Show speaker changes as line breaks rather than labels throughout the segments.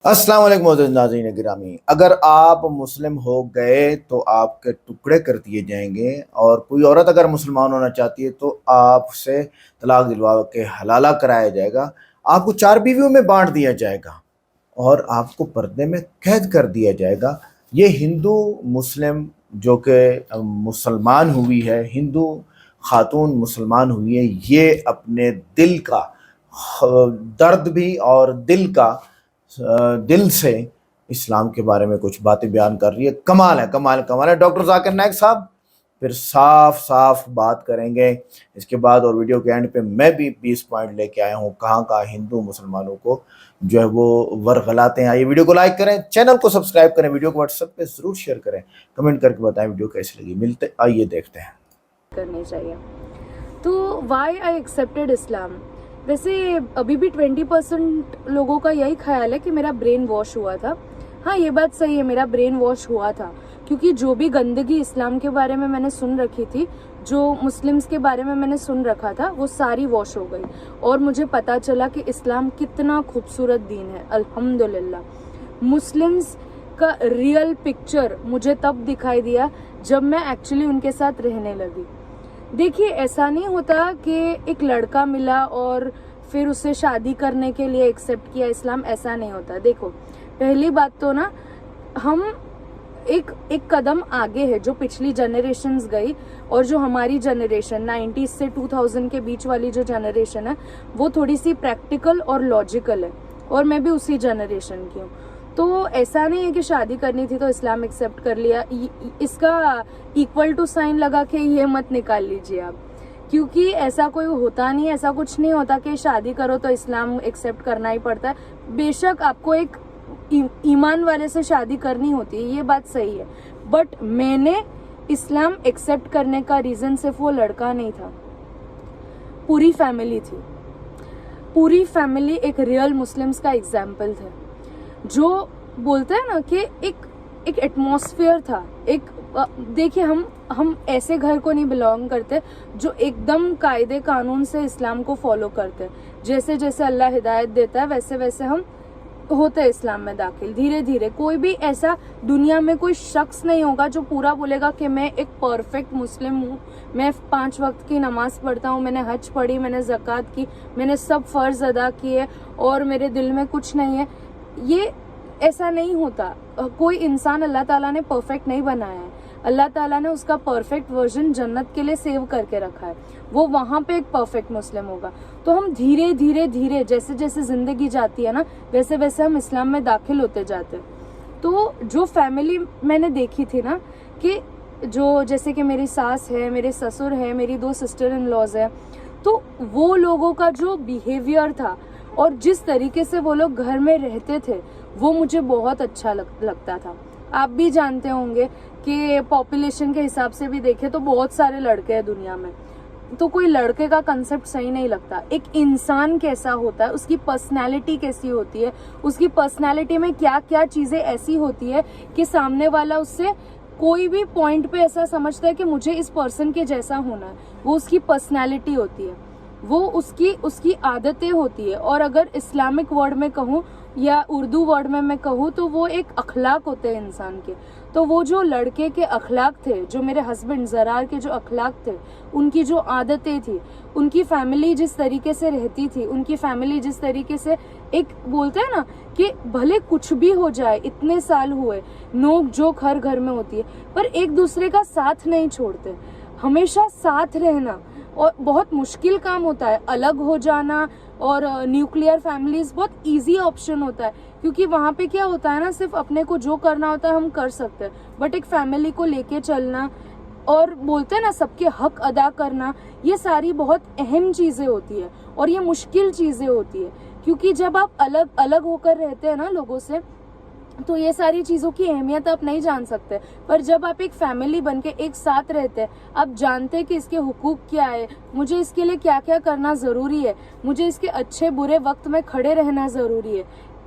अस्सलाम वालेकुम मोअज़्ज़िज़ नाज़रीन गिरामी। अगर आप मुस्लिम हो गए तो आपके टुकड़े कर दिए जाएंगे और कोई औरत अगर मुसलमान होना चाहती है तो आपसे तलाक दिलवा के हलाला कराया जाएगा, आपको चार बीवियों में बांट दिया जाएगा और आपको पर्दे में कैद कर दिया जाएगा। ये हिंदू मुस्लिम जो कि मुसलमान हुई है, हिंदू खातून मुसलमान हुई है, ये अपने दिल का दर्द भी और दिल से इस्लाम के बारे में कुछ बातें बयान कर रही है। कमाल है, कमाल कमाल है। डॉक्टर जाकिर नाइक साहब फिर साफ साफ बात करेंगे इसके बाद, और वीडियो के एंड पे मैं भी 20 पॉइंट लेके आया हूँ कहाँ कहाँ हिंदू मुसलमानों को जो है वो वर्गलाते हैं। आइए वीडियो को लाइक करें, चैनल को सब्सक्राइब करें, वीडियो को व्हाट्सएप पे जरूर शेयर करें, कमेंट करके बताएं वीडियो कैसी लगी। मिलते आइए देखते हैं।
करनी चाहिए। तो वाई आई एक्सेप्टेड इस्लाम, वैसे अभी भी 20% लोगों का यही ख्याल है कि मेरा ब्रेन वॉश हुआ था। हाँ, ये बात सही है, मेरा ब्रेन वॉश हुआ था, क्योंकि जो भी गंदगी इस्लाम के बारे में मैंने सुन रखी थी, जो मुस्लिम्स के बारे में मैंने सुन रखा था, वो सारी वॉश हो गई और मुझे पता चला कि इस्लाम कितना खूबसूरत दीन है। अल्हम्दुलिल्लाह। मुस्लिम्स का रियल पिक्चर मुझे तब दिखाई दिया जब मैं एक्चुअली उनके साथ रहने लगी। देखिए, ऐसा नहीं होता कि एक लड़का मिला और फिर उसे शादी करने के लिए एक्सेप्ट किया इस्लाम, ऐसा नहीं होता। देखो, पहली बात तो ना, हम एक कदम आगे है जो पिछली जनरेशन्स गई, और जो हमारी जनरेशन 90s से 2000 के बीच वाली जो जनरेशन है वो थोड़ी सी प्रैक्टिकल और लॉजिकल है, और मैं भी उसी जनरेशन की हूँ। तो ऐसा नहीं है कि शादी करनी थी तो इस्लाम एक्सेप्ट कर लिया। इसका इक्वल टू साइन लगा के ये मत निकाल लीजिए आप, क्योंकि ऐसा कोई होता नहीं, ऐसा कुछ नहीं होता कि शादी करो तो इस्लाम एक्सेप्ट करना ही पड़ता है। बेशक आपको एक ईमान वाले से शादी करनी होती है, ये बात सही है, बट मैंने इस्लाम एक्सेप्ट करने का रीजन सिर्फ वो लड़का नहीं था, पूरी फैमिली थी। पूरी फैमिली एक रियल मुस्लिम्स का एग्जाम्पल थे, जो बोलते हैं ना कि एक एटमॉस्फेयर था। एक देखिए, हम ऐसे घर को नहीं बिलोंग करते जो एकदम कायदे कानून से इस्लाम को फॉलो करते। जैसे जैसे अल्लाह हिदायत देता है वैसे वैसे हम होते इस्लाम में दाखिल, धीरे धीरे। कोई भी ऐसा दुनिया में कोई शख्स नहीं होगा जो पूरा बोलेगा कि मैं एक परफेक्ट मुस्लिम हूँ, मैं 5 वक्त की नमाज पढ़ता हूँ, मैंने हज पढ़ी, मैंने ज़कात की, मैंने सब फर्ज अदा किए और मेरे दिल में कुछ नहीं है। ये ऐसा नहीं होता। कोई इंसान अल्लाह ताला ने परफेक्ट नहीं बनाया है। अल्लाह ताला ने उसका परफेक्ट वर्जन जन्नत के लिए सेव करके रखा है, वो वहां पे एक परफेक्ट मुस्लिम होगा। तो हम धीरे धीरे धीरे जैसे जैसे जिंदगी जाती है ना, वैसे वैसे हम इस्लाम में दाखिल होते जाते हैं। तो जो फैमिली मैंने देखी थी ना, कि जो जैसे कि मेरी सास है, मेरे ससुर है, मेरी 2 सिस्टर इन लॉज है, तो वो लोगों का जो बिहेवियर था और जिस तरीके से वो लोग घर में रहते थे, वो मुझे बहुत अच्छा लगता था। आप भी जानते होंगे कि पॉपुलेशन के हिसाब से भी देखें तो बहुत सारे लड़के हैं दुनिया में, तो कोई लड़के का कंसेप्ट सही नहीं लगता। एक इंसान कैसा होता है, उसकी पर्सनैलिटी कैसी होती है, उसकी पर्सनैलिटी में क्या क्या चीजें ऐसी होती है कि सामने वाला उससे कोई भी पॉइंट पे ऐसा समझता है कि मुझे इस पर्सन के जैसा होना है। वो उसकी पर्सनैलिटी होती है, वो उसकी आदतें होती है। और अगर इस्लामिक वर्ड में कहूँ या उर्दू वर्ड में मैं कहूँ तो वो एक अखलाक होते हैं इंसान के। तो वो जो लड़के के अखलाक थे, जो मेरे हस्बैंड ज़रार के जो अखलाक थे, उनकी जो आदतें थी, उनकी फैमिली जिस तरीके से रहती थी, उनकी फैमिली जिस तरीके से, एक बोलते हैं ना कि भले कुछ भी हो जाए, इतने साल हुए, नोक जोक हर घर में होती है, पर एक दूसरे का साथ नहीं छोड़ते, हमेशा साथ रहना। और बहुत मुश्किल काम होता है अलग हो जाना, और न्यूक्लियर फैमिलीज बहुत इजी ऑप्शन होता है, क्योंकि वहाँ पे क्या होता है ना, सिर्फ अपने को जो करना होता है हम कर सकते हैं, बट एक फैमिली को लेके चलना और बोलते हैं ना सबके हक अदा करना, ये सारी बहुत अहम चीजें होती है और ये मुश्किल चीजें होती है। क्योंकि जब आप अलग अलग होकर रहते हैं ना लोगों से, तो ये सारी चीज़ों की अहमियत आप नहीं जान सकते, पर जब आप एक फैमिली बनके एक साथ रहते हैं, आप जानते हैं कि इसके हुकूक क्या है, मुझे इसके लिए क्या क्या करना ज़रूरी है, मुझे इसके अच्छे बुरे वक्त में खड़े रहना ज़रूरी है।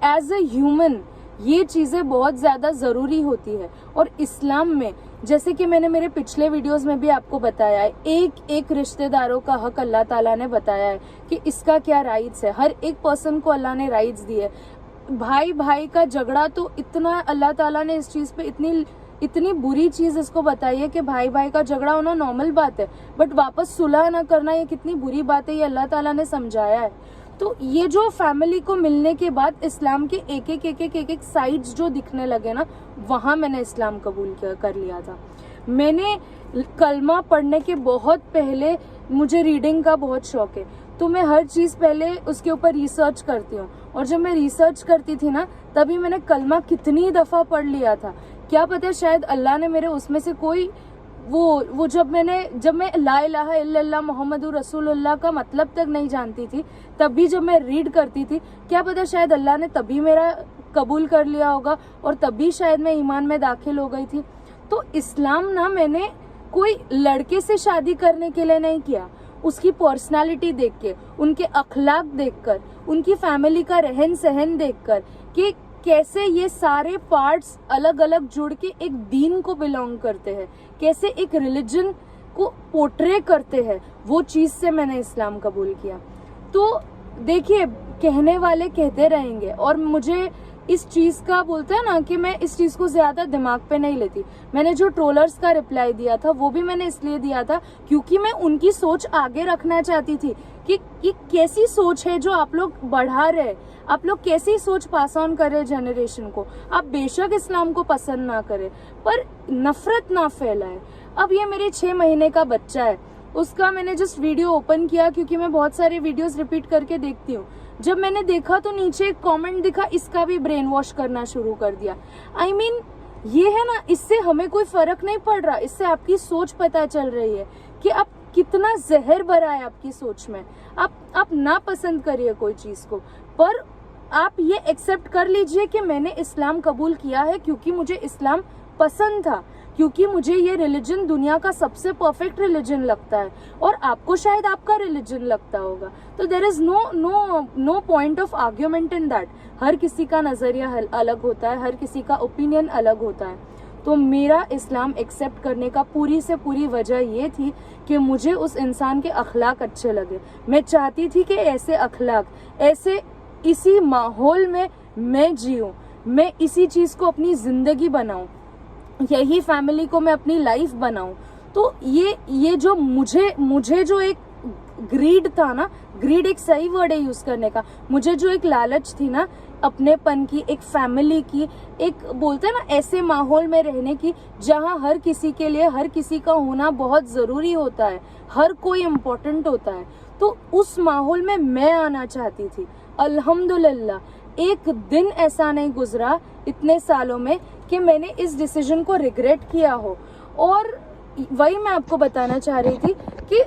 एज ए ह्यूमन ये चीज़ें बहुत ज़्यादा ज़रूरी होती है। और इस्लाम में, जैसे कि मैंने मेरे पिछले वीडियोस में भी आपको बताया है, एक एक रिश्तेदारों का हक अल्लाह ताला ने बताया है कि इसका क्या राइट्स है। हर एक पर्सन को अल्लाह ने राइट्स दिए। भाई भाई का झगड़ा तो इतना, अल्लाह ताला ने इस चीज पे इतनी बुरी चीज इसको बताई है कि भाई भाई का झगड़ा होना नॉर्मल बात है, बट वापस सुलह ना करना ये कितनी बुरी बात है, ये अल्लाह ताला ने समझाया है। तो ये जो फैमिली को मिलने के बाद इस्लाम के एक एक साइड्स जो दिखने लगे ना, वहां मैंने इस्लाम कबूल कर लिया था। मैंने कलमा पढ़ने के बहुत पहले, मुझे रीडिंग का बहुत शौक है, तो मैं हर चीज पहले उसके ऊपर रिसर्च करती हूँ। और जब मैं रिसर्च करती थी ना, तभी मैंने कलमा कितनी दफा पढ़ लिया था, क्या पता शायद अल्लाह ने मेरे उसमें से कोई वो जब मैं ला इलाहा इल्लल्लाह मुहम्मदुर रसूलुल्लाह का मतलब तक नहीं जानती थी, तभी जब मैं रीड करती थी, क्या पता शायद अल्लाह ने तभी मेरा कबूल कर लिया होगा और तभी शायद मैं ईमान में दाखिल हो गई थी। तो इस्लाम ना मैंने कोई लड़के से शादी करने के लिए नहीं किया, उसकी पर्सनालिटी देख के, उनके अखलाक देखकर, उनकी फैमिली का रहन सहन देखकर कि कैसे ये सारे पार्ट्स अलग अलग जुड़ के एक दीन को बिलोंग करते हैं, कैसे एक रिलीजन को पोर्ट्रे करते हैं, वो चीज से मैंने इस्लाम कबूल किया। तो देखिए, कहने वाले कहते रहेंगे और मुझे इस चीज का बोलते हैं ना कि मैं इस चीज को ज्यादा दिमाग पे नहीं लेती। मैंने जो ट्रोलर्स का रिप्लाई दिया था वो भी मैंने इसलिए दिया था क्योंकि मैं उनकी सोच आगे रखना चाहती थी कि कैसी सोच है जो आप लोग बढ़ा रहे, आप लोग कैसी सोच पास ऑन कर रहे जनरेशन को। आप बेशक इस्लाम को पसंद ना करें पर नफरत ना फैलाए। अब ये मेरे 6 महीने का बच्चा है, उसका मैंने जस्ट वीडियो ओपन किया क्योंकि मैं बहुत सारे वीडियोस रिपीट करके देखती हूँ। जब मैंने देखा तो नीचे एक कमेंट दिखा, इसका भी ब्रेन वॉश करना शुरू कर दिया। I mean, ये है ना, इससे हमें कोई फर्क नहीं पड़ रहा, इससे आपकी सोच पता चल रही है कि आप कितना जहर भरा है आपकी सोच में। आप ना पसंद करिए कोई चीज को, पर आप ये एक्सेप्ट कर लीजिए कि मैंने इस्लाम कबूल किया है क्योंकि मुझे इस्लाम पसंद था, क्योंकि मुझे ये रिलीजन दुनिया का सबसे परफेक्ट रिलीजन लगता है और आपको शायद आपका रिलीजन लगता होगा। तो there is no point of argument in that. हर किसी का नजरिया अलग होता है, हर किसी का ओपिनियन अलग होता है। तो मेरा इस्लाम एक्सेप्ट करने का पूरी से पूरी वजह ये थी कि मुझे उस इंसान के अखलाक अच्छे लगे। मैं चाहती थी कि ऐसे अखलाक, ऐसे इसी माहौल में मैं जीऊं, मैं इसी चीज को अपनी जिंदगी बनाऊं, यही फैमिली को मैं अपनी लाइफ बनाऊं। तो ये जो मुझे जो एक ग्रीड था ना, ग्रीड एक सही वर्ड है यूज करने का, मुझे जो एक लालच थी ना अपनेपन की, एक फैमिली की, एक बोलते हैं ना ऐसे माहौल में रहने की जहां हर किसी के लिए हर किसी का होना बहुत जरूरी होता है, हर कोई इम्पोर्टेंट होता है, तो उस माहौल में मैं आना चाहती थी। अल्हम्दुलिल्लाह एक दिन ऐसा नहीं गुजरा इतने सालों में कि मैंने इस डिसीजन को रिग्रेट किया हो। और वही मैं आपको बताना चाह रही थी कि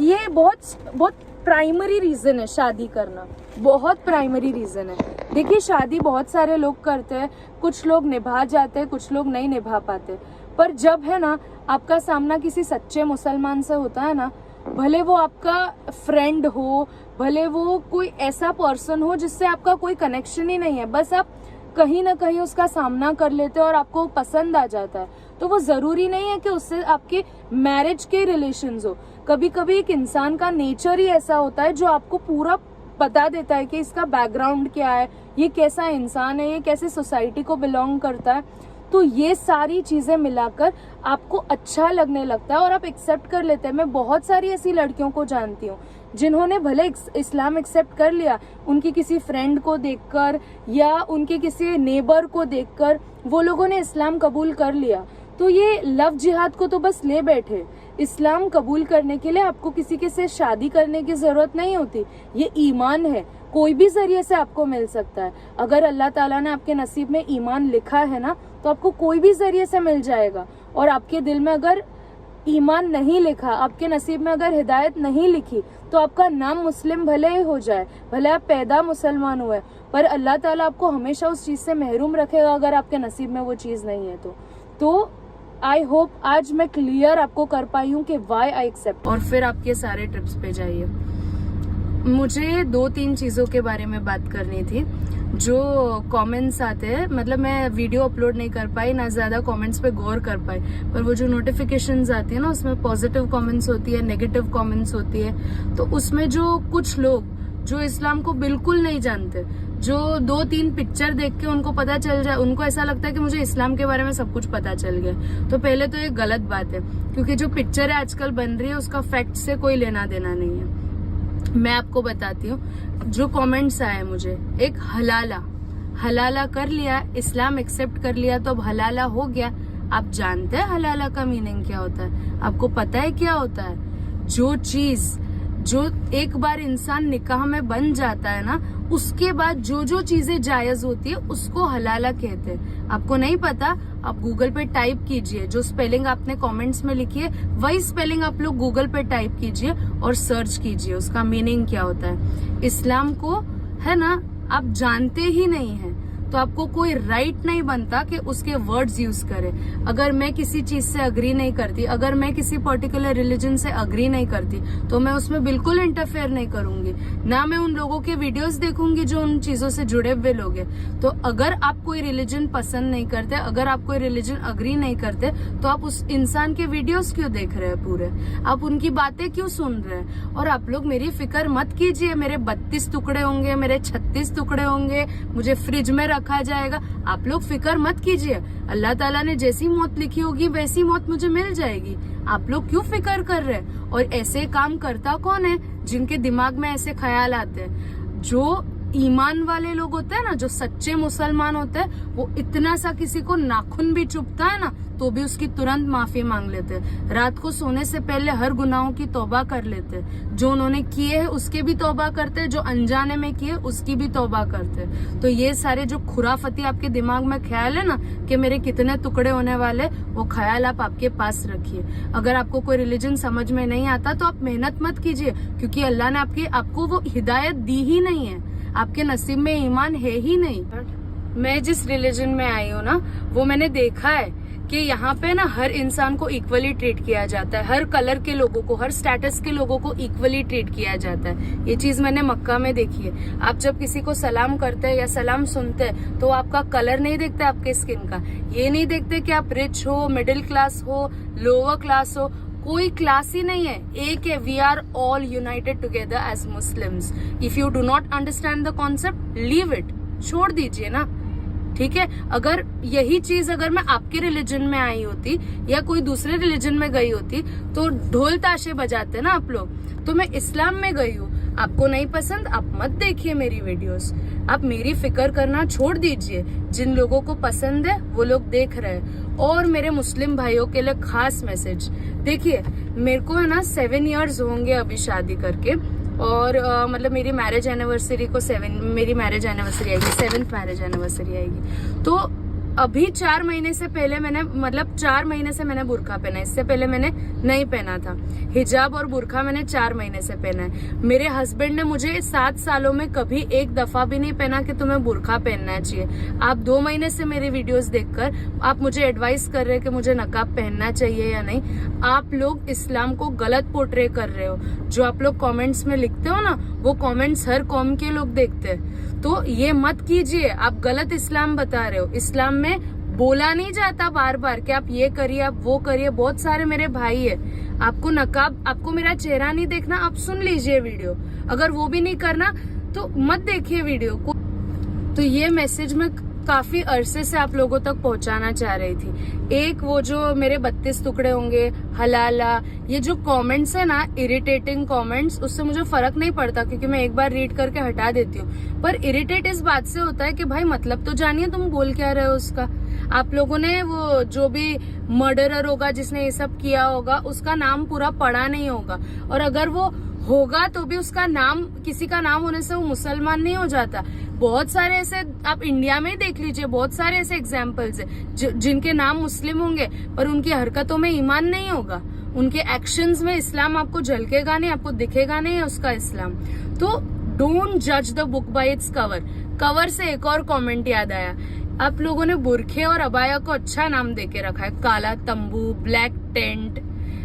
ये बहुत प्राइमरी रीजन है शादी करना, बहुत प्राइमरी रीजन है। देखिए, शादी बहुत सारे लोग करते हैं, कुछ लोग निभा जाते हैं, कुछ लोग नहीं निभा पाते, पर जब है ना आपका सामना किसी सच्चे मुसलमान से होता है ना, भले वो आपका फ्रेंड हो, भले वो कोई ऐसा पर्सन हो जिससे आपका कोई कनेक्शन ही नहीं है, बस आप कहीं ना कहीं उसका सामना कर लेते हो और आपको पसंद आ जाता है, तो वो जरूरी नहीं है कि उससे आपके मैरिज के रिलेशंस हो। कभी कभी एक इंसान का नेचर ही ऐसा होता है जो आपको पूरा बता देता है कि इसका बैकग्राउंड क्या है, ये कैसा इंसान है, ये कैसे सोसाइटी को बिलोंग करता है। तो ये सारी चीजें मिलाकर आपको अच्छा लगने लगता है और आप एक्सेप्ट कर लेते हैं। मैं बहुत सारी ऐसी लड़कियों को जानती हूँ जिन्होंने भले इस्लाम एक्सेप्ट कर लिया, उनकी किसी फ्रेंड को देखकर या उनके किसी नेबर को देखकर वो लोगों ने इस्लाम कबूल कर लिया। तो ये लव जिहाद को तो बस ले बैठे। इस्लाम कबूल करने के लिए आपको किसी के से शादी करने की जरूरत नहीं होती, ये ईमान है, कोई भी जरिए से आपको मिल सकता है। अगर अल्लाह ताला ने आपके नसीब में ईमान लिखा है ना, तो आपको कोई भी जरिए से मिल जाएगा। और आपके दिल में अगर ईमान नहीं लिखा, आपके नसीब में अगर हिदायत नहीं लिखी, तो आपका नाम मुस्लिम भले ही हो जाए, भले आप पैदा मुसलमान हुए, पर अल्लाह ताला आपको हमेशा उस चीज से महरूम रखेगा अगर आपके नसीब में वो चीज नहीं है। तो आई होप आज मैं क्लियर आपको कर पाई हूँ कि वाई आई एक्सेप्ट। और फिर आपके सारे ट्रिप्स पे जाइए। मुझे 2-3 चीजों के बारे में बात करनी थी। जो कमेंट्स आते हैं, मतलब मैं वीडियो अपलोड नहीं कर पाई, ना ज्यादा कमेंट्स पे गौर कर पाई, पर वो जो नोटिफिकेशंस आती है ना, उसमें पॉजिटिव कमेंट्स होती है, नेगेटिव कमेंट्स होती है। तो उसमें जो कुछ लोग जो इस्लाम को बिल्कुल नहीं जानते, जो 2-3 पिक्चर देख के उनको पता चल जाए, उनको ऐसा लगता है कि मुझे इस्लाम के बारे में सब कुछ पता चल गया। तो पहले तो ये गलत बात है, क्योंकि जो पिक्चर है आजकल बन रही है उसका फैक्ट से कोई लेना देना नहीं है। मैं आपको बताती हूँ जो कमेंट्स आए मुझे, एक हलाला कर लिया, इस्लाम एक्सेप्ट कर लिया तो अब हलाला हो गया। आप जानते हैं हलाला का मीनिंग क्या होता है? आपको पता है क्या होता है? जो चीज जो एक बार इंसान निकाह में बन जाता है ना, उसके बाद जो जो चीजें जायज होती है उसको हलाला कहते हैं। आपको नहीं पता? आप गूगल पे टाइप कीजिए, जो स्पेलिंग आपने कमेंट्स में लिखी है वही स्पेलिंग आप लोग गूगल पे टाइप कीजिए और सर्च कीजिए उसका मीनिंग क्या होता है। इस्लाम को है ना आप जानते ही नहीं है तो आपको कोई राइट नहीं बनता कि उसके वर्ड्स यूज करे। अगर मैं किसी चीज से अग्री नहीं करती, अगर मैं किसी पर्टिकुलर रिलीजन से अग्री नहीं करती तो मैं उसमें बिल्कुल इंटरफेयर नहीं करूंगी, ना मैं उन लोगों के वीडियोस देखूंगी जो उन चीजों से जुड़े हुए लोग हैं। तो अगर आप कोई रिलीजन पसंद नहीं करते, अगर आप कोई रिलीजन अग्री नहीं करते तो आप उस इंसान के वीडियोस क्यों देख रहे हैं पूरे? आप उनकी बातें क्यों सुन रहे हैं? और आप लोग मेरी फिक्र मत कीजिए, मेरे 32 टुकड़े होंगे, मेरे 36 टुकड़े होंगे, मुझे फ्रिज में रखा जाएगा, आप लोग फिक्र मत कीजिए। अल्लाह ताला ने जैसी मौत लिखी होगी वैसी मौत मुझे मिल जाएगी। आप लोग क्यों फिक्र कर रहे हैं? और ऐसे काम करता कौन है जिनके दिमाग में ऐसे ख्याल आते हैं? जो ईमान वाले लोग होते हैं ना, जो सच्चे मुसलमान होते हैं, वो इतना सा किसी को नाखून भी चुभता है ना तो भी उसकी तुरंत माफी मांग लेते हैं। रात को सोने से पहले हर गुनाहों की तौबा कर लेते हैं। जो उन्होंने किए है उसके भी तौबा करते हैं, जो अनजाने में किए उसकी भी तौबा करते हैं। तो ये सारे जो खुराफती आपके दिमाग में ख्याल है ना कि मेरे कितने टुकड़े होने वाले, वो ख्याल आप आपके पास रखिए। अगर आपको कोई रिलीजन समझ में नहीं आता तो आप मेहनत मत कीजिए, क्योंकि अल्लाह ने आपको वो हिदायत दी ही नहीं है, आपके नसीब में ईमान है ही नहीं। मैं जिस रिलीजन में आई हूँ ना, वो मैंने देखा है कि यहाँ पे ना हर इंसान को इक्वली ट्रीट किया जाता है, हर कलर के लोगों को, हर स्टेटस के लोगों को इक्वली ट्रीट किया जाता है। ये चीज मैंने मक्का में देखी है। आप जब किसी को सलाम करते हैं या सलाम सुनते हैं तो आपका कलर नहीं देखते आपके स्किन का, ये नहीं देखते कि आप रिच हो, मिडिल क्लास हो, लोअर क्लास हो, कोई क्लास ही नहीं है, एक है। We are all united together as Muslims. If you do not understand the concept, leave it, छोड़ दीजिए ना, ठीक है। अगर यही चीज अगर मैं आपके रिलीजन में आई होती या कोई दूसरे रिलीजन में गई होती तो ढोल ताशे बजाते ना आप लोग। तो मैं इस्लाम में गई हूँ, आपको नहीं पसंद आप मत देखिए मेरी वीडियोस, आप मेरी फिक्र करना छोड़ दीजिए। जिन लोगों को पसंद है वो लोग देख रहे हैं। और मेरे मुस्लिम भाइयों के लिए खास मैसेज, देखिए मेरे को है ना 7 इयर्स होंगे अभी शादी करके, और मतलब मेरी मैरिज एनिवर्सरी आएगी, 7th मैरिज एनिवर्सरी आएगी। तो अभी 4 महीने से पहले मैंने, मतलब 4 महीने से मैंने बुर्का पहना है, इससे पहले मैंने नहीं पहना था। हिजाब और बुर्का मैंने 4 महीने से पहना है। मेरे हस्बैंड ने मुझे 7 सालों में कभी एक दफा भी नहीं पहना कि तुम्हें बुर्का पहनना चाहिए। आप 2 महीने से मेरी वीडियोस देखकर आप मुझे एडवाइस कर रहे हैं कि मुझे नकाब पहनना चाहिए या नहीं। आप लोग इस्लाम को गलत पोर्ट्रे कर रहे हो। जो आप लोग कॉमेंट्स में लिखते हो ना, वो कॉमेंट्स हर कौम के लोग देखते हैं, तो ये मत कीजिए। आप गलत इस्लाम बता रहे हो। इस्लाम में बोला नहीं जाता बार बार कि आप ये करिए, आप वो करिए। बहुत सारे मेरे भाई है, आपको नकाब, आपको मेरा चेहरा नहीं देखना, आप सुन लीजिए वीडियो। अगर वो भी नहीं करना तो मत देखिए वीडियो को। तो ये मैसेज मैं काफी अरसे से आप लोगों तक पहुंचाना चाह रही थी। एक वो जो मेरे 32 टुकड़े होंगे, हलाला, ये जो कमेंट्स है ना, इरिटेटिंग कमेंट्स, उससे मुझे फर्क नहीं पड़ता क्योंकि मैं एक बार रीड करके हटा देती हूँ। पर इरिटेट इस बात से होता है कि भाई मतलब तो जानिए तुम बोल क्या रहे हो उसका। आप लोगों ने वो जो भी मर्डरर होगा जिसने ये सब किया होगा उसका नाम पूरा पढ़ा नहीं होगा, और अगर वो होगा तो भी उसका नाम, किसी का नाम होने से वो मुसलमान नहीं हो जाता। बहुत सारे ऐसे आप इंडिया में ही देख लीजिए, बहुत सारे ऐसे एग्जाम्पल्स है जिनके नाम मुस्लिम होंगे पर उनकी हरकतों में ईमान नहीं होगा, उनके एक्शंस में इस्लाम आपको झलकेगा नहीं, आपको दिखेगा नहीं है उसका इस्लाम। तो डोंट जज the book by its cover. Cover से एक और कमेंट याद आया, आप लोगों ने बुरखे और अबाया को अच्छा नाम देके रखा है, काला तंबू, ब्लैक टेंट।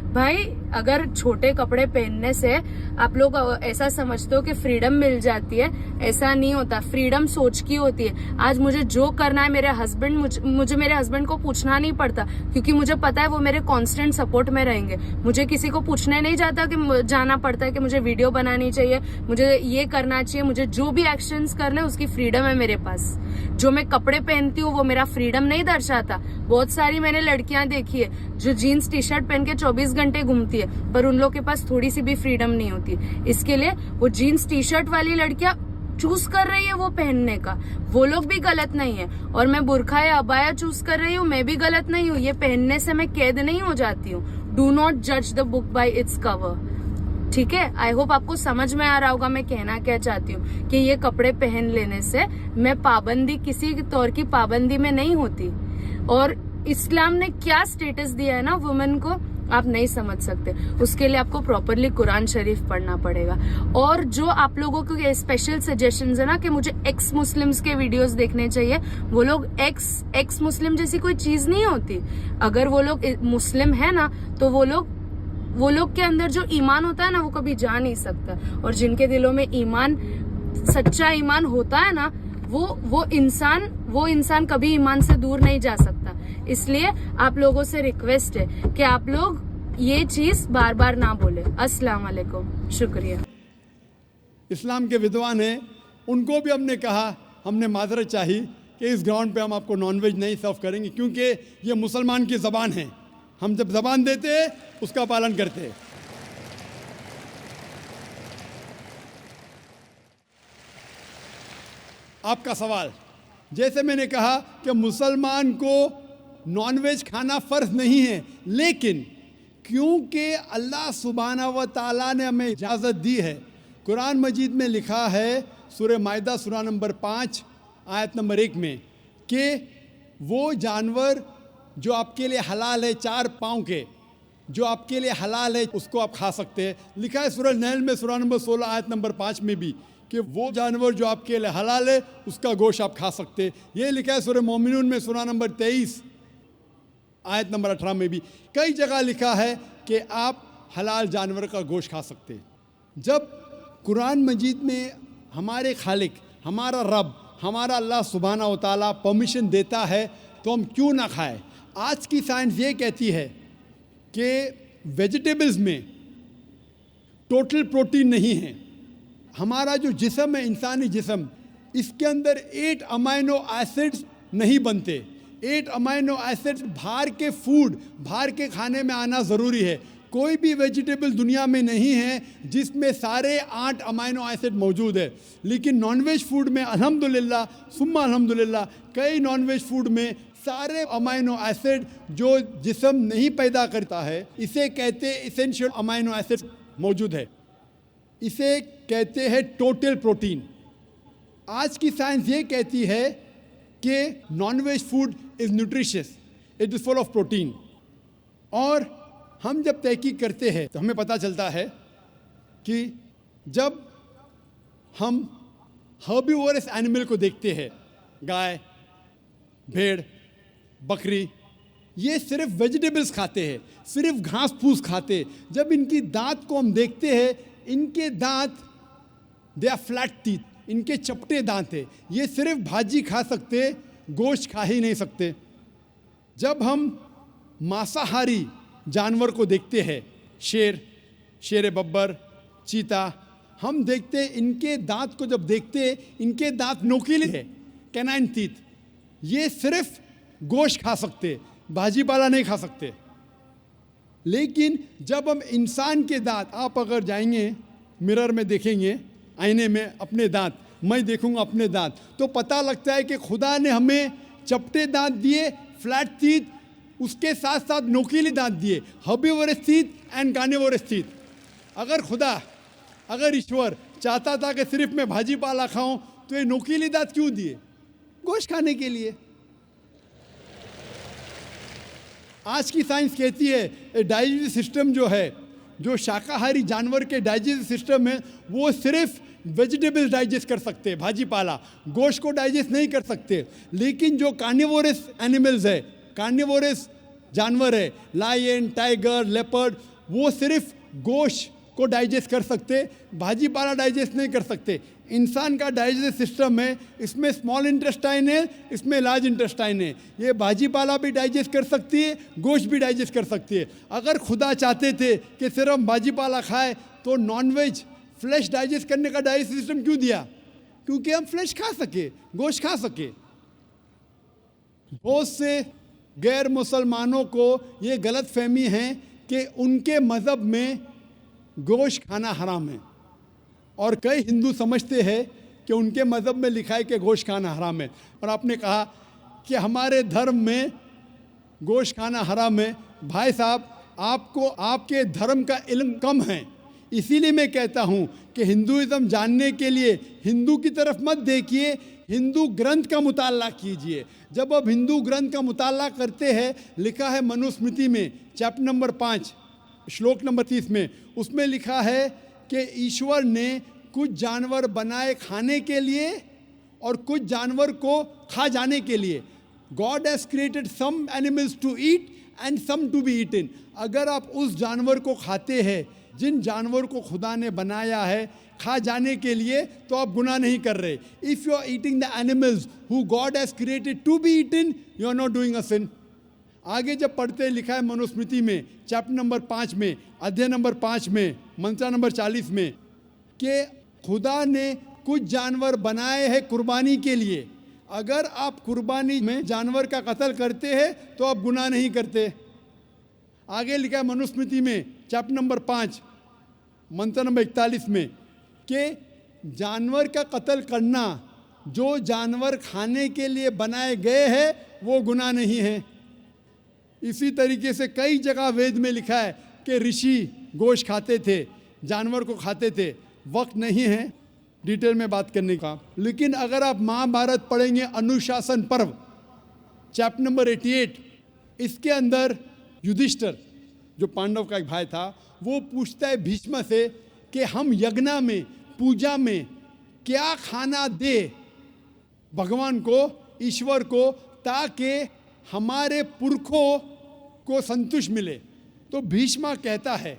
भाई अगर छोटे कपड़े पहनने से आप लोग ऐसा समझते हो कि फ्रीडम मिल जाती है, ऐसा नहीं होता। फ्रीडम सोच की होती है। आज मुझे जो करना है मेरे हस्बैंड मुझे मेरे हस्बैंड को पूछना नहीं पड़ता, क्योंकि मुझे पता है वो मेरे कांस्टेंट सपोर्ट में रहेंगे। मुझे किसी को पूछने नहीं जाना पड़ता है कि मुझे वीडियो बनानी चाहिए, मुझे ये करना चाहिए। मुझे जो भी एक्शंस करने उसकी फ्रीडम है मेरे पास। जो मैं कपड़े पहनती हूँ वो मेरा फ्रीडम नहीं दर्शाता। बहुत सारी मैंने लड़कियां देखी है जो जीन्स टी शर्ट पहन के 24 घंटे घूमती है, पर उन लोग के पास थोड़ी सी भी फ्रीडम नहीं होती। इसके लिए वो जीन्स टी शर्ट वाली लड़कियां चूज कर रही है वो पहनने का, वो लोग भी गलत नहीं है। और मैं बुरखा या अबाया चूज कर रही हूँ, मैं भी गलत नहीं हूँ। ये पहनने से मैं कैद नहीं हो जाती हूँ। डू नॉट जज the book by its cover. ठीक है, आई होप आपको समझ में आ रहा होगा मैं कहना क्या चाहती हूँ, कि ये कपड़े पहन लेने से मैं पाबंदी, किसी तौर की पाबंदी में नहीं होती। और इस्लाम ने क्या स्टेटस दिया है ना वुमेन को, आप नहीं समझ सकते। उसके लिए आपको प्रॉपरली कुरान शरीफ पढ़ना पड़ेगा। और जो आप लोगों को स्पेशल सजेशंस है ना कि मुझे एक्स मुस्लिम्स के वीडियोस देखने चाहिए, वो लोग एक्स मुस्लिम जैसी कोई चीज नहीं होती। अगर वो लोग मुस्लिम है ना, तो वो लोग के अंदर जो ईमान होता है ना, वो कभी जा नहीं सकता। और जिनके दिलों में ईमान, सच्चा ईमान होता है ना, वो इंसान कभी ईमान से दूर नहीं जा सकता। इसलिए आप लोगों से रिक्वेस्ट है कि आप लोग ये चीज बार बार ना बोले। अस्सलाम वालेकुम, शुक्रिया।
इस्लाम के विद्वान हैं, उनको भी हमने कहा, हमने माजरत चाही कि इस ग्राउंड पे हम आपको नॉनवेज नहीं सर्व करेंगे, क्योंकि ये मुसलमान की ज़बान है। हम जब ज़बान देते हैं उसका पालन करते हैं। आपका सवाल, जैसे मैंने कहा कि मुसलमान को नॉनवेज खाना फ़र्ज नहीं है, लेकिन क्योंकि अल्लाह सुब्हानहू व तआला ने हमें इजाज़त दी है, कुरान मजीद में लिखा है सूरह माइदा सूरा नंबर 5 आयत नंबर 1 में, कि वो जानवर जो आपके लिए हलाल है, 4 पाँव के, जो आपके लिए हलाल है, उसको आप खा सकते हैं। लिखा है सूरह नहल में सूरा नंबर 16 आयत नंबर 5 में भी कि वो जानवर जो आपके लिए हलाल है उसका गोश्त आप खा सकते हैं। ये लिखा है सूरह मोमिनून में सूरा नंबर 23 आयत नंबर 18 में भी। कई जगह लिखा है कि आप हलाल जानवर का गोश्त खा सकते हैं। जब कुरान मजीद में हमारे खालिक, हमारा रब, हमारा अल्लाह सुब्हानहू व तआला परमिशन देता है, तो हम क्यों ना खाएं। आज की साइंस ये कहती है कि वेजिटेबल्स में टोटल प्रोटीन नहीं है। हमारा जो जिस्म है, इंसानी जिस्म, इसके अंदर 8 अमाइनो एसिड्स नहीं बनते। 8 अमाइनो एसिड्स बाहर के फूड, बाहर के खाने में आना ज़रूरी है। कोई भी वेजिटेबल दुनिया में नहीं है जिसमें सारे 8 अमाइनो एसिड मौजूद है। लेकिन नॉनवेज फूड में अल्हम्दुलिल्लाह सुम्मा अल्हम्दुलिल्लाह, कई नॉनवेज फूड में सारे अमाइनो एसिड जो जिस्म नहीं पैदा करता है, इसे कहते हैं इसेंशियल अमाइनो एसिड मौजूद है। इसे कहते हैं टोटल प्रोटीन। आज की साइंस ये कहती है कि nonveg food is nutritious, it is full of protein. और हम जब तहकीक करते हैं तो हमें पता चलता है कि जब हम हर्बीवोरस एनिमल को देखते हैं, गाय, भेड़, बकरी, ये सिर्फ वेजिटेबल्स खाते हैं, सिर्फ घास फूस खाते हैं। जब इनकी दांत को हम देखते हैं, इनके दांत दे आर फ्लैट टीथ, इनके चपटे दांत है। ये सिर्फ भाजी खा सकते, गोश्त खा ही नहीं सकते। जब हम मांसाहारी जानवर को देखते हैं, शेर बब्बर, चीता, हम देखते हैं इनके दांत को जब देखते हैं, इनके दांत नोकीले हैं, कैनाइन टीथ। ये सिर्फ गोश्त खा सकते, भाजी पाला नहीं खा सकते। लेकिन जब हम इंसान के दांत, आप अगर जाएंगे मिरर में देखेंगे, आईने में अपने दांत, मैं देखूंगा अपने दांत, तो पता लगता है कि खुदा ने हमें चपटे दांत दिए, फ्लैट टीथ, उसके साथ साथ नोकीले दांत दिए, herbivorous teeth and carnivorous teeth. अगर ईश्वर चाहता था कि सिर्फ मैं भाजी पाला खाऊं, तो ये नोकीले दांत क्यों दिए? गोश्त खाने के लिए। आज की साइंस कहती है डाइजेस्टिव सिस्टम जो है, जो शाकाहारी जानवर के डाइजेस्टिव सिस्टम है, वो सिर्फ वेजिटेबल्स डाइजेस्ट कर सकते हैं, भाजी पाला, गोश्त को डाइजेस्ट नहीं कर सकते। लेकिन जो कार्निवोरस एनिमल्स है, कार्निवोरस जानवर है, लायन, टाइगर, लेपर्ड, वो सिर्फ गोश्त को डाइजेस्ट कर सकते, भाजी पाला डाइजेस्ट नहीं कर सकते। इंसान का डाइजेस्ट सिस्टम है, इसमें स्मॉल इंटेस्टाइन है, इसमें लार्ज इंटेस्टाइन है। ये भाजी पाला भी डाइजेस्ट कर सकती है, गोश्त भी डाइजेस्ट कर सकती है। अगर खुदा चाहते थे कि सिर्फ हम भाजी पाला खाए तो नॉनवेज फ्लैश डाइजेस्ट करने का डाइजेस्ट सिस्टम क्यों दिया? क्योंकि हम फ्लैश खा सके, गोश्त खा सके। बहुत से गैर मुसलमानों को ये गलत फहमी है कि उनके मज़हब में गोश्त खाना हराम है, और कई हिंदू समझते हैं कि उनके मज़हब में लिखा है कि गोश्त खाना हराम है। और आपने कहा कि हमारे धर्म में गोश्त खाना हराम है। भाई साहब, आपको आपके धर्म का इल्म कम है, इसीलिए मैं कहता हूँ कि हिंदुइज़्म जानने के लिए हिंदू की तरफ मत देखिए, हिंदू ग्रंथ का मुताला कीजिए। जब आप हिंदू ग्रंथ का मुताला करते हैं, लिखा है मनुस्मृति में चैप्टर नंबर 5 श्लोक नंबर 30 में, उसमें लिखा है कि ईश्वर ने कुछ जानवर बनाए खाने के लिए और कुछ जानवर को खा जाने के लिए। God has created some animals to eat and some to be eaten. अगर आप उस जानवर को खाते हैं जिन जानवर को खुदा ने बनाया है खा जाने के लिए, तो आप गुनाह नहीं कर रहे। If you are eating the animals who God has created to be eaten, you are not doing a sin. आगे जब पढ़ते लिखा है मनुस्मृति में चैप्टर नंबर 5 में अध्याय नंबर 5 में मंत्र नंबर 40 में कि खुदा ने कुछ जानवर बनाए हैं कुर्बानी के लिए। अगर आप कुर्बानी में जानवर का कत्ल करते हैं तो आप गुनाह नहीं करते। आगे लिखा है मनुस्मृति में चैप्टर नंबर 5 मंत्र नंबर 41 में कि जानवर का कत्ल करना जो जानवर खाने के लिए बनाए गए हैं वो गुनाह नहीं है। इसी तरीके से कई जगह वेद में लिखा है कि ऋषि गोश्त खाते थे, जानवर को खाते थे। वक्त नहीं है डिटेल में बात करने का, लेकिन अगर आप महाभारत पढ़ेंगे अनुशासन पर्व चैप्टर नंबर 88, इसके अंदर युधिष्ठिर जो पांडव का एक भाई था वो पूछता है भीष्म से कि हम यज्ञ में पूजा में क्या खाना दे भगवान को, ईश्वर को, ताकि हमारे पुरखों को संतुष्ट मिले। तो भीष्म कहता है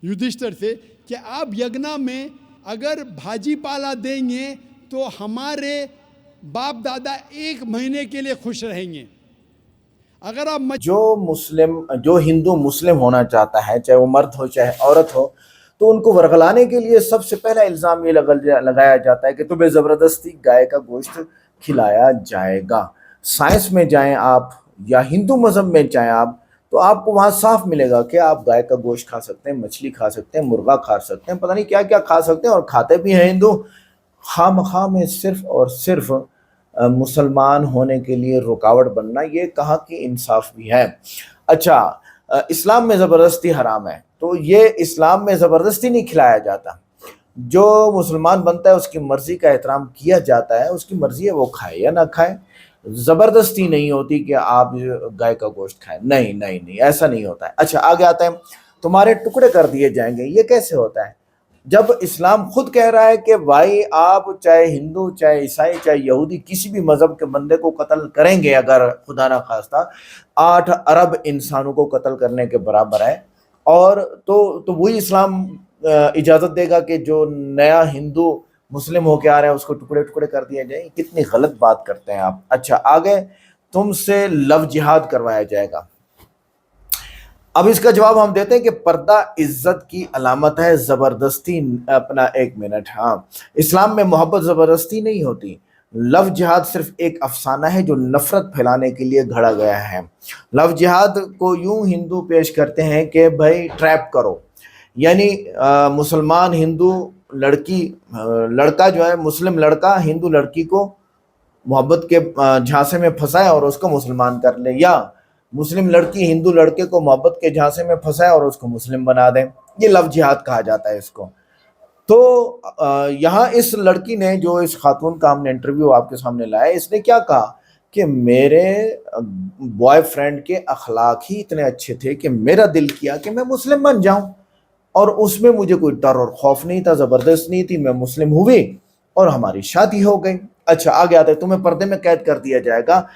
युधिष्ठिर से कि आप यज्ञ में अगर भाजी पाला देंगे तो हमारे बाप दादा 1 महीने के लिए खुश रहेंगे। अगर आप
जो हिंदू मुस्लिम होना चाहता है, चाहे वो मर्द हो चाहे औरत हो, तो उनको वर्गलाने के लिए सबसे पहला इल्ज़ाम ये लगाया जाता है कि तुम्हें ज़बरदस्ती गाय का गोश्त खिलाया जाएगा। साइंस में जाएं आप या हिंदू मज़हब में जाएं आप, तो आपको वहाँ साफ मिलेगा कि आप गाय का गोश्त खा सकते हैं, मछली खा सकते हैं, मुर्गा खा सकते हैं, पता नहीं क्या क्या खा सकते हैं, और खाते भी हैं हिंदू। खामखा में सिर्फ और सिर्फ मुसलमान होने के लिए रुकावट बनना, ये कहाँ की इंसाफ भी है। अच्छा, इस्लाम में ज़बरदस्ती हराम है, तो ये इस्लाम में ज़बरदस्ती नहीं खिलाया जाता। जो मुसलमान बनता है उसकी मर्ज़ी का एहतराम किया जाता है, उसकी मर्ज़ी है वो खाए या ना खाए। ज़बरदस्ती नहीं होती कि आप गाय का गोश्त खाएं, नहीं नहीं नहीं, ऐसा नहीं होता है। अच्छा, आगे आता है तुम्हारे टुकड़े कर दिए जाएंगे। ये कैसे होता है जब इस्लाम खुद कह रहा है कि भाई आप चाहे हिंदू चाहे ईसाई चाहे यहूदी किसी भी मज़हब के बंदे को कत्ल करेंगे, अगर खुदा ना खास्ता 8 अरब इंसानों को कत्ल करने के बराबर है, और तो वही इस्लाम इजाज़त देगा कि जो नया हिंदू मुस्लिम होके आ रहा है उसको टुकड़े टुकड़े कर दिया जाए। कितनी गलत बात करते हैं आप। अच्छा, आगे तुमसे लव जिहाद करवाया जाएगा। अब इसका जवाब हम देते हैं कि पर्दा इज्जत की अलामत है, ज़बरदस्ती अपना 1 मिनट। हाँ, इस्लाम में मोहब्बत ज़बरदस्ती नहीं होती। लव जिहाद सिर्फ एक अफसाना है जो नफरत फैलाने के लिए घड़ा गया है। लव जिहाद को यूं हिंदू पेश करते हैं कि भाई ट्रैप करो, यानी मुसलमान हिंदू लड़का जो है, मुस्लिम लड़का हिंदू लड़की को मोहब्बत के झांसे में फंसाए और उसको मुसलमान कर ले, या मुस्लिम लड़की हिंदू लड़के को मोहब्बत के झांसे में फंसाए और उसको मुस्लिम बना दे। ये लव जिहाद कहा जाता है इसको। तो यहाँ इस लड़की ने, जो इस खातून का हमने इंटरव्यू आपके सामने लाया, इसने क्या कहा कि मेरे बॉयफ्रेंड के अखलाक ही इतने अच्छे थे कि मेरा दिल किया कि मैं मुस्लिम बन जाऊं, और उसमें मुझे कोई डर और खौफ नहीं था, ज़बरदस्त नहीं थी, मैं मुस्लिम हुई और हमारी शादी हो गई। अच्छा, आगे आते हैं तुम्हें पर्दे में कैद कर दिया जाएगा।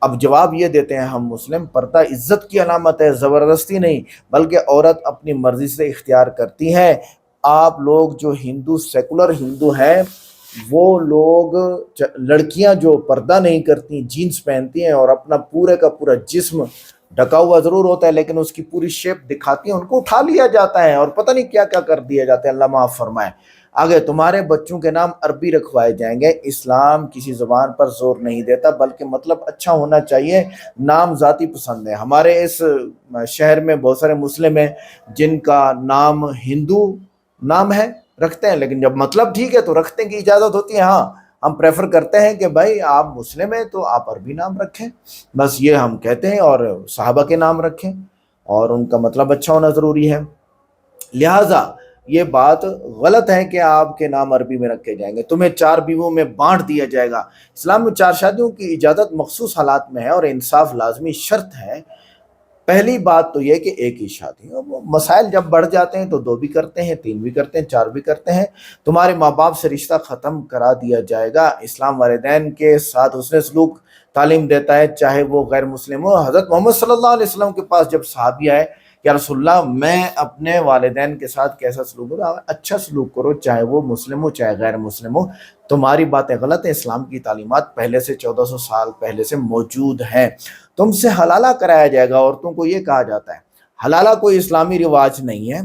अब जवाब ये देते हैं हम मुस्लिम, पर्दा इज्जत की अलामत है, ज़बरदस्ती नहीं, बल्कि औरत अपनी मर्जी से इख्तियार करती है। आप लोग जो हिंदू, सेकुलर हिंदू हैं, वो लोग लड़कियां जो पर्दा नहीं करती, जीन्स पहनती हैं और अपना पूरे का पूरा जिस्म ढका हुआ जरूर होता है लेकिन उसकी पूरी शेप दिखाती है, उनको उठा लिया जाता है और पता नहीं क्या क्या कर दिया जाता है, अल्लाह माफ फरमाए। आगे तुम्हारे बच्चों के नाम अरबी रखवाए जाएंगे। इस्लाम किसी ज़बान पर जोर नहीं देता, बल्कि मतलब अच्छा होना चाहिए। नाम ज़ाती पसंद है। हमारे इस शहर में बहुत सारे मुस्लिम हैं जिनका नाम हिंदू नाम है, रखते हैं, लेकिन जब मतलब ठीक है तो रखने की इजाज़त होती है। हाँ, हम प्रेफर करते हैं कि भाई आप मुस्लिम हैं तो आप अरबी नाम रखें, बस ये हम कहते हैं, और साहबा के नाम रखें और उनका मतलब अच्छा होना ज़रूरी है। लिहाजा ये बात गलत है कि आपके नाम अरबी में रखे जाएंगे, तुम्हें 4 बीवियों में बांट दिया जाएगा। इस्लाम में 4 शादियों की इजाज़त मखसूस हालात में है और इंसाफ लाजमी शर्त है। पहली बात तो यह कि एक ही शादी। अब मसाइल जब बढ़ जाते हैं तो 2 भी करते हैं, 3 भी करते हैं, 4 भी करते हैं। तुम्हारे माँ बाप से रिश्ता ख़त्म करा दिया जाएगा। इस्लाम वालिदैन के साथ हुस्न सलूक तालीम देता है, चाहे वो गैर मुस्लिम हो। हज़रत मोहम्मद सल्लल्लाहु अलैहि वसल्लम के पास जब सहाबी आए, या रसूलल्लाह मैं अपने वालिदैन के साथ कैसा सलूक करूँ? अच्छा सलूक करो, चाहे वो मुस्लिम हो चाहे गैर मुस्लिम हो। तुम्हारी बातें गलत है। इस्लाम की तालीमात पहले से 1400 साल पहले से मौजूद हैं। तुमसे हलाला कराया जाएगा। औरतों को ये कहा जाता है। हलाला कोई इस्लामी रिवाज नहीं है,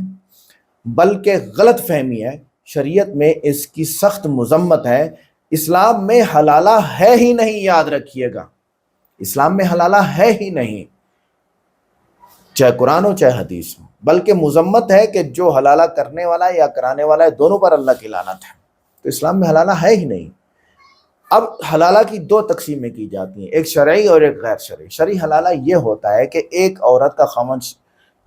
बल्कि गलत फहमी है। शरीयत में इसकी सख्त मजम्मत है। इस्लाम में हलाला है ही नहीं, याद रखिएगा। इस्लाम में हलाला है ही नहीं, चाहे कुरान हो चाहे हदीस हो। बल्कि मुजम्मत है कि जो हलाला करने वाला है या कराने वाला है, दोनों पर अल्लाह की लानत है। तो इस्लाम में हलाला है ही नहीं। अब हलाला की 2 तकसीमें की जाती हैं, एक शरई और एक गैर शरई। शरई हलाला ये होता है कि एक औरत का ख़ावंद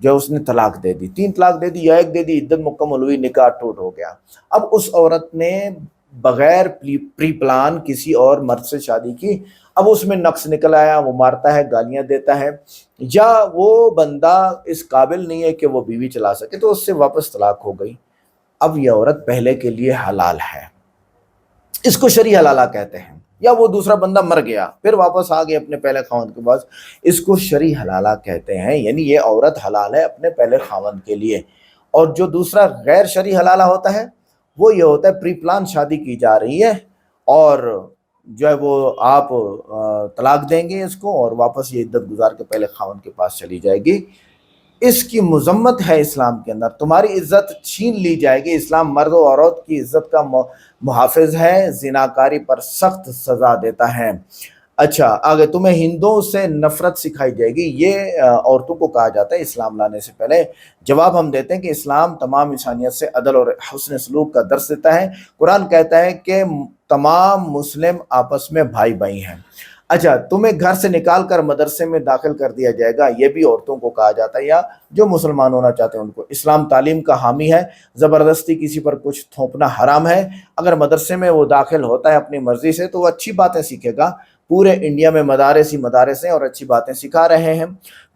जो उसने तलाक दे दी, 3 तलाक दे दी या 1 दे दी, इद्दत मुकम्मल हुई, निकाह टूट हो गया। अब उस औरत ने बगैर प्री प्लान किसी और मर्द से शादी की। अब उसमें नक्स निकल आया, वो मारता है, गालियां देता है, या वो बंदा इस काबिल नहीं है कि वो बीवी चला सके, तो उससे वापस तलाक हो गई। अब यह औरत पहले के लिए हलाल है, इसको शरी हलाला कहते हैं। या वो दूसरा बंदा मर गया, फिर वापस आ गया अपने पहले खावंद के पास, इसको शरी हलाला कहते हैं। यानी ये औरत हलाल है अपने पहले खावंद के लिए। और जो दूसरा गैर शरी हलाला होता है, वो ये होता है प्री प्लान शादी की जा रही है और जो है वो आप तलाक देंगे इसको और वापस ये इद्दत गुजार के पहले खावंद के पास चली जाएगी। इसकी मजम्मत है इस्लाम के अंदर। तुम्हारी इज्जत छीन ली जाएगी। इस्लाम मर्द और औरत की इज्जत का मुहाफिज है, जिनाकारी पर सख्त सजा देता है। अच्छा, आगे तुम्हें हिंदुओं से नफरत सिखाई जाएगी, ये औरतों को कहा जाता है इस्लाम लाने से पहले। जवाब हम देते हैं कि इस्लाम तमाम इंसानियत से अदल और हुस्न सलूक का दर्स देता है। कुरान कहता है कि तमाम मुस्लिम आपस में भाई भाई हैं। अच्छा, तुम्हें घर से निकाल कर मदरसे में दाखिल कर दिया जाएगा, ये भी औरतों को कहा जाता है, या जो मुसलमान होना चाहते हैं उनको। इस्लाम तालीम का हामी है। ज़बरदस्ती किसी पर कुछ थोपना हराम है। अगर मदरसे में वो दाखिल होता है अपनी मर्जी से तो वो अच्छी बातें सीखेगा। पूरे इंडिया में मदारस ही मदारस हैं और अच्छी बातें सिखा रहे हैं।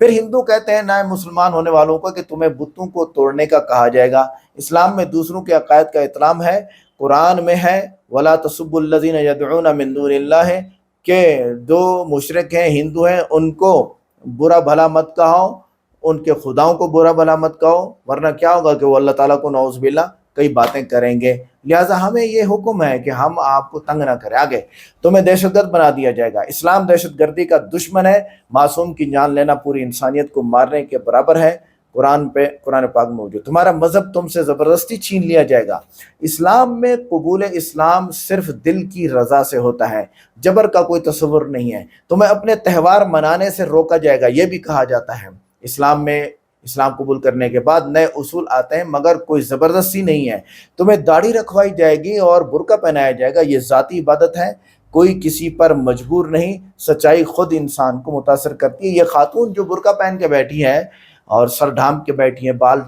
फिर हिंदू कहते हैं नए मुसलमान होने वालों को कि तुम्हें बुतों को तोड़ने का कहा जाएगा। इस्लाम में दूसरों के अकायद का एहतराम है। कुरान में है वला तसुब्बुल्लज़ीना यदऊना मिन दूनिल्लाह, के जो मुशरिक हैं, हिंदू हैं, उनको बुरा भला मत कहो, उनके खुदाओं को बुरा भला मत कहो, वरना क्या होगा कि वो अल्लाह ताला को नौज़ बिल्ला कई बातें करेंगे। लिहाजा हमें ये हुक्म है कि हम आपको तंग ना करें। आगे तुम्हें दहशतगर्द बना दिया जाएगा। इस्लाम दहशतगर्दी का दुश्मन है। मासूम की जान लेना पूरी इंसानियत को मारने के बराबर है। कुरान पाक में मौजूद। तुम्हारा मजहब तुमसे ज़बरदस्ती छीन लिया जाएगा। इस्लाम में कबूल इस्लाम सिर्फ दिल की रज़ा से होता है, जबर का कोई तस्वुर नहीं है। तुम्हें अपने त्यौहार मनाने से रोका जाएगा, यह भी कहा जाता है। इस्लाम में इस्लाम कबूल करने के बाद नए उसूल आते हैं, मगर कोई ज़बरदस्ती नहीं है। तुम्हें दाढ़ी रखवाई जाएगी और बुर्का पहनाया जाएगा, ये ज़ाती इबादत है, कोई किसी पर मजबूर नहीं। सच्चाई खुद इंसान को मुतासर करती है। ये खातून जो बुर्का पहन के बैठी है और सर ढांप के बैठी है, बाल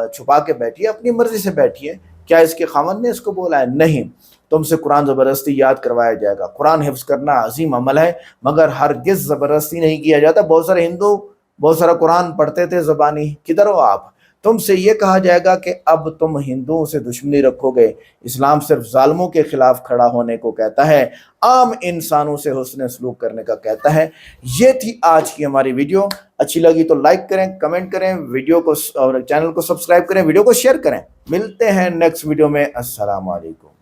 छुपा के बैठी है, अपनी मर्जी से बैठी है, क्या इसके खामन ने इसको बोला है? नहीं। तुमसे कुरान ज़बरदस्ती याद करवाया जाएगा। कुरान हिफ्ज़ करना अजीम अमल है, मगर हरगिज़ ज़बरदस्ती नहीं किया जाता। बहुत सारे हिंदू बहुत सारा कुरान पढ़ते थे ज़बानी, किधर हो आप? तुमसे ये कहा जाएगा कि अब तुम हिंदुओं से दुश्मनी रखोगे। इस्लाम सिर्फ जालिमों के खिलाफ खड़ा होने को कहता है, आम इंसानों से हुस्न सलूक करने का कहता है। ये थी आज की हमारी वीडियो। अच्छी लगी तो लाइक करें, कमेंट करें, वीडियो को और चैनल को सब्सक्राइब करें, वीडियो को शेयर करें। मिलते हैं नेक्स्ट वीडियो में। अस्सलाम वालेकुम।